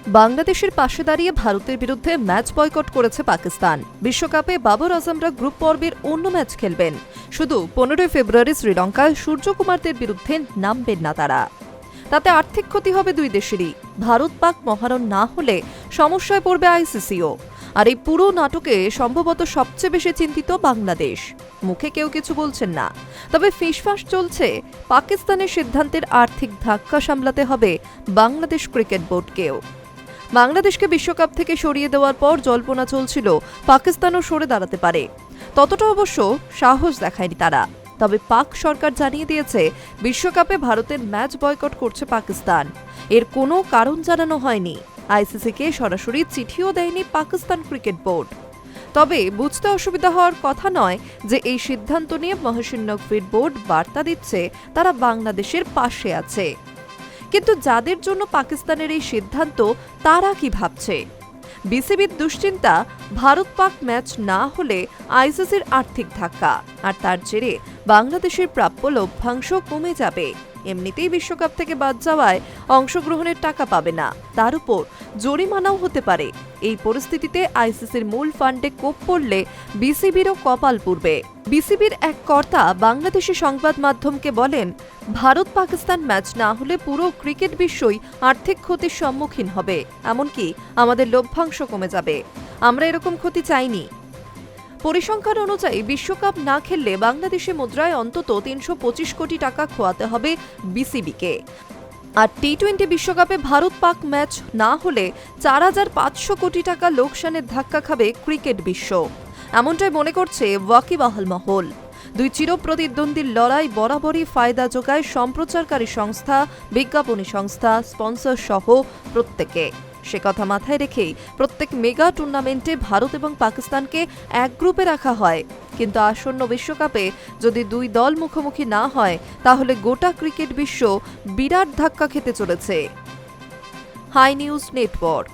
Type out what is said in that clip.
বাংলাদেশের পাশে দাঁড়িয়ে ভারতের বিরুদ্ধে ম্যাচ বয়কট করেছে পাকিস্তান। বিশ্বকাপে বাবর আজমরা গ্রুপ পর্বের অন্য ম্যাচ খেলবেন, শুধু 15 ফেব্রুয়ারি শ্রীলঙ্কায় সূর্যকুমারদের বিরুদ্ধে নামবেন না তারা। তাতে আর্থিক ক্ষতি হবে দুই দেশেরই। ভারত পাক মহারণ না হলে সমস্যায় পড়বে আইসিসিও। আর এই পুরো নাটকে সম্ভবত সবচেয়ে বেশি চিন্তিত বাংলাদেশ। মুখে কেউ কিছু বলছেন না, তবে ফিসফাস চলছে পাকিস্তানের সিদ্ধান্তের আর্থিক ধাক্কা সামলাতে হবে বাংলাদেশ ক্রিকেট বোর্ডকেও। বাংলাদেশকে বিশ্বকাপ থেকে সরিয়ে দেওয়ার পর জল্পনা চলছিল পাকিস্তানও সরে দাঁড়াতে পারে। ততটা অবশ্য সাহস দেখায়নি তারা। তবে পাক সরকার জানিয়ে দিয়েছে বিশ্বকাপে ভারতের ম্যাচ বয়কট করছে পাকিস্তান। এর কোনো কারণ জানানো হয়নি। আইসিসিকে সরাসরি চিঠিও দেয়নি পাকিস্তান ক্রিকেট বোর্ড। তবে বুঝতে অসুবিধা হওয়ার কথা নয় যে এই সিদ্ধান্ত নিয়ে মহসিন নকভির বোর্ড বার্তা দিচ্ছে তারা বাংলাদেশের পাশে আছে। কিন্তু যাদের জন্য পাকিস্তানের এই সিদ্ধান্ত তারা কি ভাবছে? বিসিবির দুশ্চিন্তা ভারত পাক ম্যাচ না হলে আইসিসির আর্থিক ধাক্কা, আর তার জেরে বাংলাদেশের প্রাপ্য লভ্যাংশ কমে যাবে। এমনিতেই বিশ্বকাপ থেকে বাদ যাওয়ায় অংশগ্রহণের টাকা পাবে না, তার উপর জরিমানাও হতে পারে। এই পরিস্থিতিতে আইসিসির মূল ফান্ডে কোপ পড়লে বিসিবিরও কপাল পুড়বে। বিসিবির এক কর্তা বাংলাদেশি সংবাদ মাধ্যমকে বলেন, ভারত পাকিস্তান ম্যাচ না হলে পুরো ক্রিকেট বিশ্বই আর্থিক ক্ষতির সম্মুখীন হবে, এমনকি আমাদের লভ্যাংশ কমে যাবে। আমরা এরকম ক্ষতি চাইনি। পরিসংখ্যান অনুযায়ী বিশ্বকাপ না খেললে বাংলাদেশি মুদ্রায় অন্তত 325 কোটি টাকা খোয়াতে হবে বিসিবিকে। আর টি-20 বিশ্বকাপে ভারত পাক ম্যাচ না হলে 4500 কোটি টাকা লোকসানের ধাক্কা খাবে ক্রিকেট বিশ্ব, এমনটাই মনে করছে ওয়াকিবহাল মহল। দুই চিরপ্রতিদ্বন্দ্বীর লড়াই বরাবরই ফায়দা যোগায় সম্প্রচারকারী সংস্থা, বিজ্ঞাপনী সংস্থা, স্পন্সর সহ প্রত্যেকে। সে কথা মাথায় রেখেই প্রত্যেক মেগা টুর্নামেন্টে ভারত এবং পাকিস্তানকে এক গ্রুপে রাখা হয়। কিন্তু আসন্ন বিশ্বকাপে যদি দুই দল মুখোমুখি না হয় তাহলে গোটা ক্রিকেট বিশ্ব বিরাট ধাক্কা খেতে চলেছে। Hi news network.